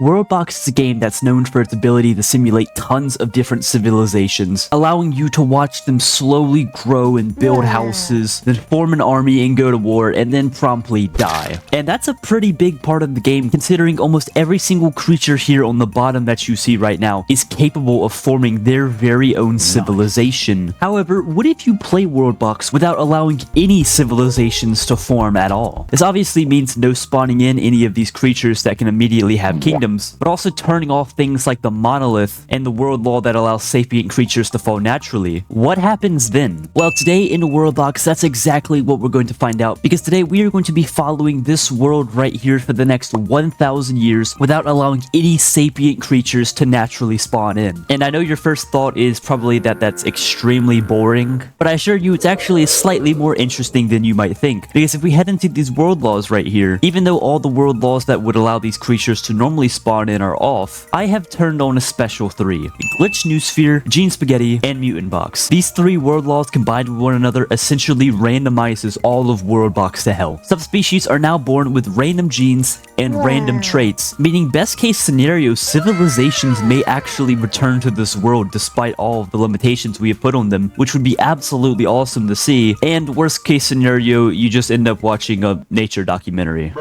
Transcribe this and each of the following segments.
WorldBox is a game that's known for its ability to simulate tons of different civilizations, allowing you to watch them slowly grow and build houses, then form an army and go to war, and then promptly die. And that's a pretty big part of the game, considering almost every single creature here on the bottom that you see right now is capable of forming their very own civilization. However, what if you play WorldBox without allowing any civilizations to form at all? This obviously means no spawning in any of these creatures that can immediately have kingdoms, but also turning off things like the monolith and the world law that allows sapient creatures to fall naturally. What happens then? Well, today in WorldBox, that's exactly what we're going to find out, because today we are going to be following this world right here for the next 1,000 years without allowing any sapient creatures to naturally spawn in. And I know your first thought is probably that that's extremely boring, but I assure you it's actually slightly more interesting than you might think, because if we head into these world laws right here, even though all the world laws that would allow these creatures to normally spawn in are off, I have turned on a special 3: Glitch Noosphere, Gene Spaghetti, and Mutant Box. These 3 world laws combined with one another essentially randomizes all of WorldBox to hell. Subspecies are now born with random genes and random traits, meaning best case scenario, civilizations may actually return to this world despite all of the limitations we have put on them, which would be absolutely awesome to see. And worst case scenario, you just end up watching a nature documentary.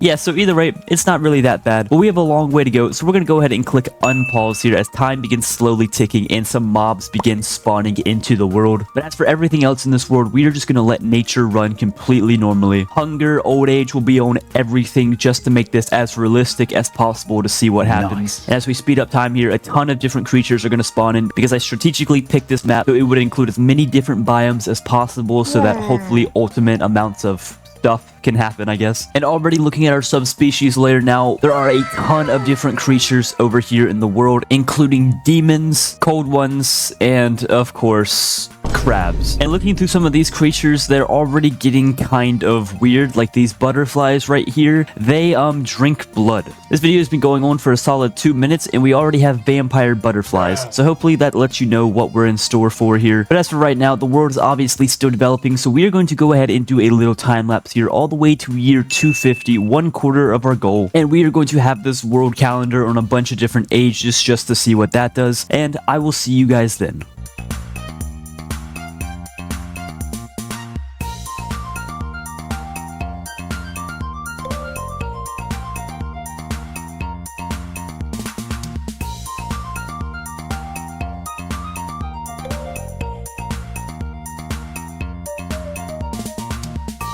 Yeah, so either way, it's not really that bad, but we have a long way to go, so we're gonna go ahead and click unpause here as time begins slowly ticking and some mobs begin spawning into the world. But as for everything else in this world, we are just gonna let nature run completely normally. Hunger, old age will be on everything just to make this as realistic as possible to see what happens. And as we speed up time here, a ton of different creatures are gonna spawn in because I strategically picked this map so it would include as many different biomes as possible so that hopefully ultimate amounts of stuff can happen, I guess. And already looking at our subspecies layer now, there are a ton of different creatures over here in the world, including demons, cold ones, and of course, crabs. And looking through some of these creatures, they're already getting kind of weird, like these butterflies right here. They drink blood. This video has been going on for a solid 2 minutes and we already have vampire butterflies, so hopefully that lets you know what we're in store for here. But as for right now, the world is obviously still developing, so we are going to go ahead and do a little time lapse here all the way to year 250, 1/4 of our goal, and we are going to have this world calendar on a bunch of different ages just to see what that does, and I will see you guys then.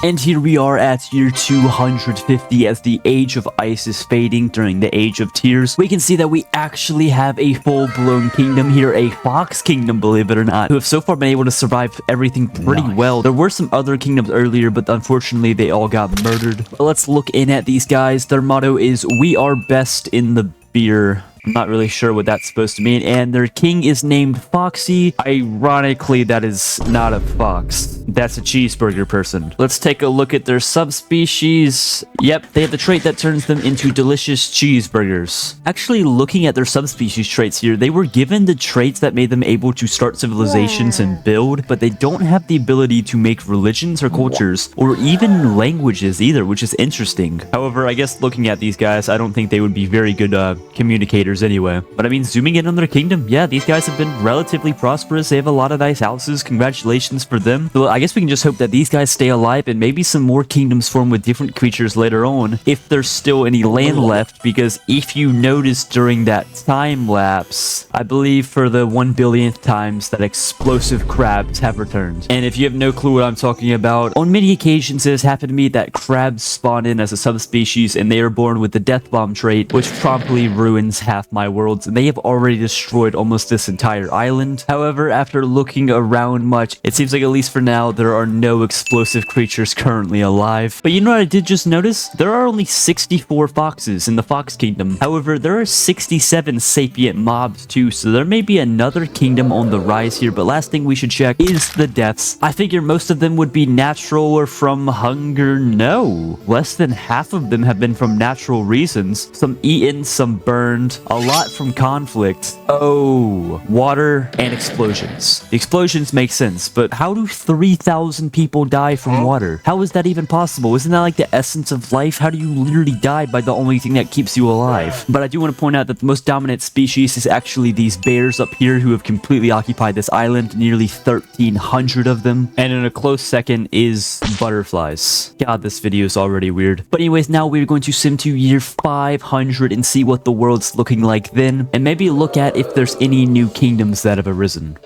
And here we are at year 250 as the age of ice is fading during the age of tears. We can see that we actually have a full-blown kingdom here, a fox kingdom, believe it or not, who have so far been able to survive everything pretty well. There were some other kingdoms earlier, but unfortunately they all got murdered. But let's look in at these guys. Their motto is, "We are best in the beer." I'm not really sure what that's supposed to mean. And their king is named Foxy. Ironically, that is not a fox. That's a cheeseburger person. Let's take a look at their subspecies. Yep, they have the trait that turns them into delicious cheeseburgers. Actually, looking at their subspecies traits here, they were given the traits that made them able to start civilizations and build, but they don't have the ability to make religions or cultures, or even languages either, which is interesting. However, I guess looking at these guys, I don't think they would be very good communicators anyway. But I mean, zooming in on their kingdom, yeah, these guys have been relatively prosperous. They have a lot of nice houses. Congratulations for them. So I guess we can just hope that these guys stay alive and maybe some more kingdoms form with different creatures later on, if there's still any land left, because if you notice during that time lapse, I believe for the 1 billionth times that explosive crabs have returned. And if you have no clue what I'm talking about, on many occasions it has happened to me that crabs spawn in as a subspecies and they are born with the death bomb trait, which promptly ruins half my worlds, and they have already destroyed almost this entire island. However, after looking around much, it seems like at least for now there are no explosive creatures currently alive. But you know what I did just notice? There are only 64 foxes in the Fox Kingdom. However, there are 67 sapient mobs too, so there may be another kingdom on the rise here. But last thing we should check is the deaths. I figure most of them would be natural or from hunger. No, less than half of them have been from natural reasons. Some eaten, some burned. A lot from conflict. Oh, water and explosions. The explosions make sense, but how do 3,000 people die from water? How is that even possible? Isn't that like the essence of life? How do you literally die by the only thing that keeps you alive? But I do want to point out that the most dominant species is actually these bears up here who have completely occupied this island, nearly 1,300 of them. And in a close second is butterflies. God, this video is already weird. But anyways, now we're going to sim to year 500 and see what the world's looking like then, and maybe look at if there's any new kingdoms that have arisen.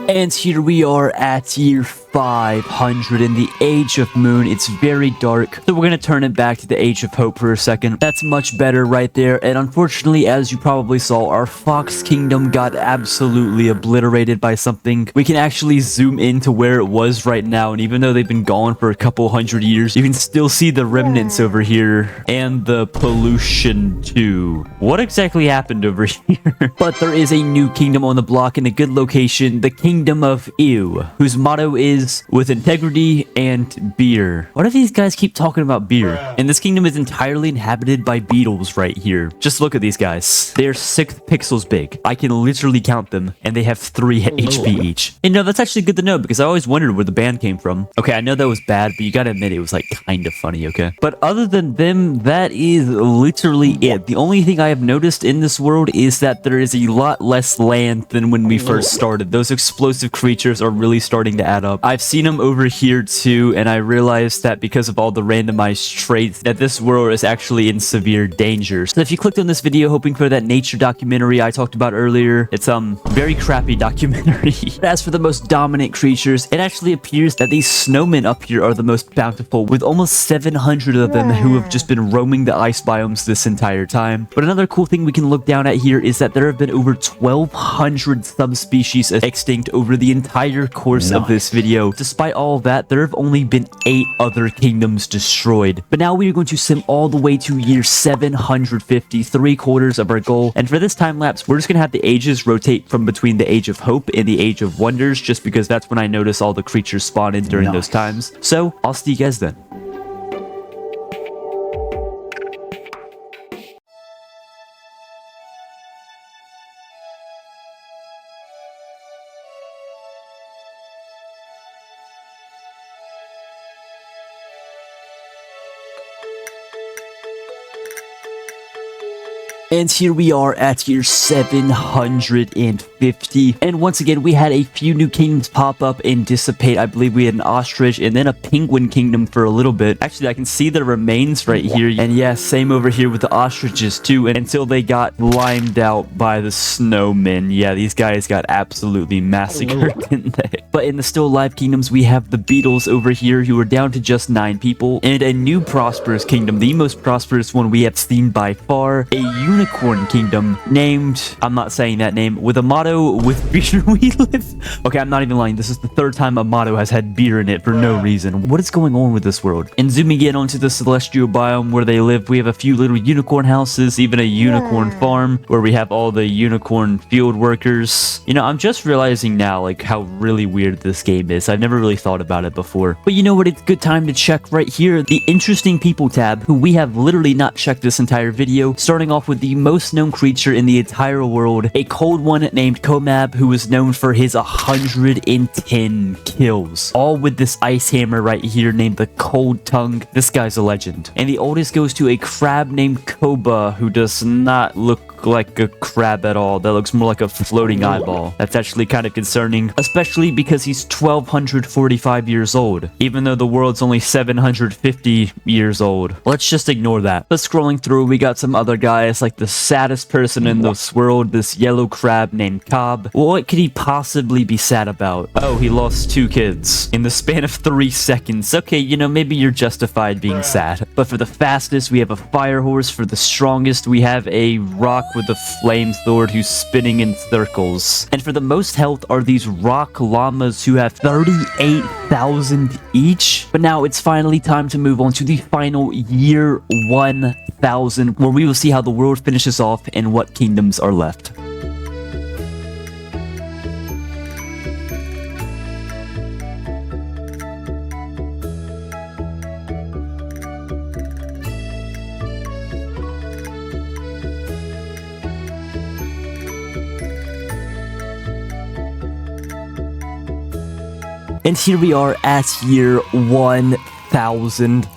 And here we are at year 500 in the Age of Moon. It's very dark, so we're gonna turn it back to the Age of Hope for a second. That's much better right there. And unfortunately, as you probably saw, our Fox Kingdom got absolutely obliterated by something. We can actually zoom into where it was right now, and even though they've been gone for a couple hundred years, you can still see the remnants over here and the pollution too. What exactly happened over here? But there is a new kingdom on the block in a good location, the Kingdom of Ew, whose motto is with integrity and beer. Why do these guys keep talking about beer? And this kingdom is entirely inhabited by beetles right here. Just look at these guys. They're 6 pixels big. I can literally count them, and they have 3 HP each. And no, that's actually good to know, because I always wondered where the band came from. Okay, I know that was bad, but you gotta admit it was like kind of funny, okay? But other than them, that is literally it. The only thing I have noticed in this world is that there is a lot less land than when we first started. Those explosive creatures are really starting to add up. I've seen them over here too, and I realized that because of all the randomized traits, that this world is actually in severe danger. So if you clicked on this video hoping for that nature documentary I talked about earlier, it's very crappy documentary. As for the most dominant creatures, it actually appears that these snowmen up here are the most bountiful, with almost 700 of them who have just been roaming the ice biomes this entire time. But another cool thing we can look down at here is that there have been over 1,200 subspecies extinct over the entire course of this video. Despite all of that, there have only been 8 other kingdoms destroyed. But now we are going to sim all the way to year 750, 3/4 of our goal. And for this time lapse, we're just going to have the ages rotate from between the Age of Hope and the Age of Wonders, just because that's when I notice all the creatures spawn in during those times. So I'll see you guys then. And here we are at year 750. And once again, we had a few new kingdoms pop up and dissipate. I believe we had an ostrich and then a penguin kingdom for a little bit. Actually, I can see the remains right here. And yeah, same over here with the ostriches too. And until they got limed out by the snowmen. Yeah, these guys got absolutely massacred, didn't they? But in the still alive kingdoms, we have the beetles over here who are down to just 9 people. And a new prosperous kingdom, the most prosperous one we have seen by far. A unicorn kingdom named, I'm not saying that name, with a motto, with beer we live. Okay, I'm not even lying. This is the 3rd time a motto has had beer in it for no reason. What is going on with this world? And zooming in onto the celestial biome where they live, we have a few little unicorn houses, even a unicorn farm where we have all the unicorn field workers. You know, I'm just realizing now like how really weird this game is. I've never really thought about it before. But you know what? It's a good time to check right here, the interesting people tab, who we have literally not checked this entire video, starting off with the most known creature in the entire world, a cold one named Komab, who is known for his 110 kills, all with this ice hammer right here named the Cold Tongue. This guy's a legend. And the oldest goes to a crab named Koba, who does not look like a crab at all. That looks more like a floating eyeball. That's actually kind of concerning, especially because he's 1,245 years old, even though the world's only 750 years old. Let's just ignore that. But scrolling through, we got some other guys like the saddest person in this world, this yellow crab named Cobb. Well, what could he possibly be sad about? Oh, he lost 2 kids in the span of 3 seconds. Okay, you know, maybe you're justified being sad. But for the fastest, we have a fire horse. For the strongest, we have a rock with a flame sword who's spinning in circles. And for the most health are these rock llamas who have 38,000 each. But now it's finally time to move on to the final year 1000, where we will see how the world finishes off and what kingdoms are left. And here we are at year 1000.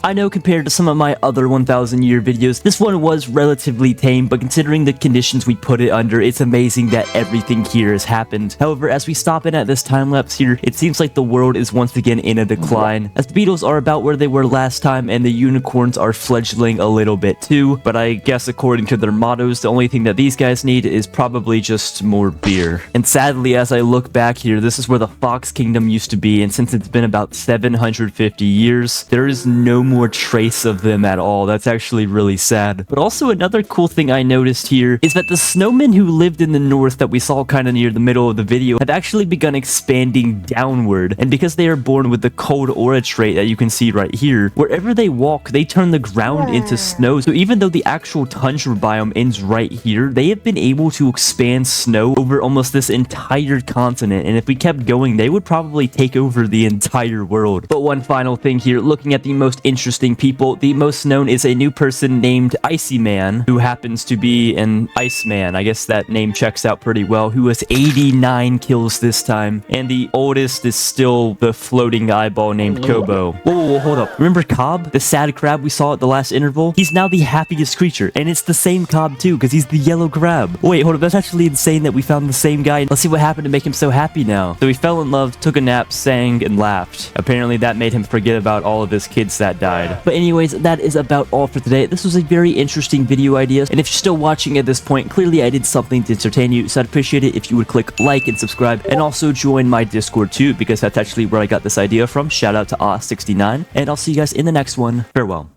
I know compared to some of my other 1000 year videos, this one was relatively tame, but considering the conditions we put it under, it's amazing that everything here has happened. However, as we stop in at this time lapse here, it seems like the world is once again in a decline, as the beetles are about where they were last time and the unicorns are fledgling a little bit too, but I guess according to their mottos, the only thing that these guys need is probably just more beer. And sadly, as I look back here, this is where the Fox Kingdom used to be, and since it's been about 750 years, there is no more trace of them at all. That's actually really sad. But also another cool thing I noticed here is that the snowmen who lived in the north that we saw kind of near the middle of the video have actually begun expanding downward. And because they are born with the cold aura trait that you can see right here, wherever they walk, they turn the ground into snow. So even though the actual tundra biome ends right here, they have been able to expand snow over almost this entire continent. And if we kept going, they would probably take over the entire world. But one final thing here, looking at the most interesting people, the most known is a new person named Icy Man, who happens to be an Iceman. I guess that name checks out pretty well, who has 89 kills this time. And the oldest is still the floating eyeball named Kobo. Whoa, hold up. Remember Cobb, the sad crab we saw at the last interval? He's now the happiest creature, and it's the same Cobb too, because he's the yellow crab. Wait, hold up. That's actually insane that we found the same guy. Let's see what happened to make him so happy now. So he fell in love, took a nap, sang, and laughed. Apparently that made him forget about all of his kids that died. But anyways, that is about all for today. This was a very interesting video idea, and if you're still watching at this point, clearly I did something to entertain you, so I'd appreciate it if you would click like and subscribe, and also join my Discord too, because that's actually where I got this idea from. Shout out to Aw69, and I'll see you guys in the next one. Farewell.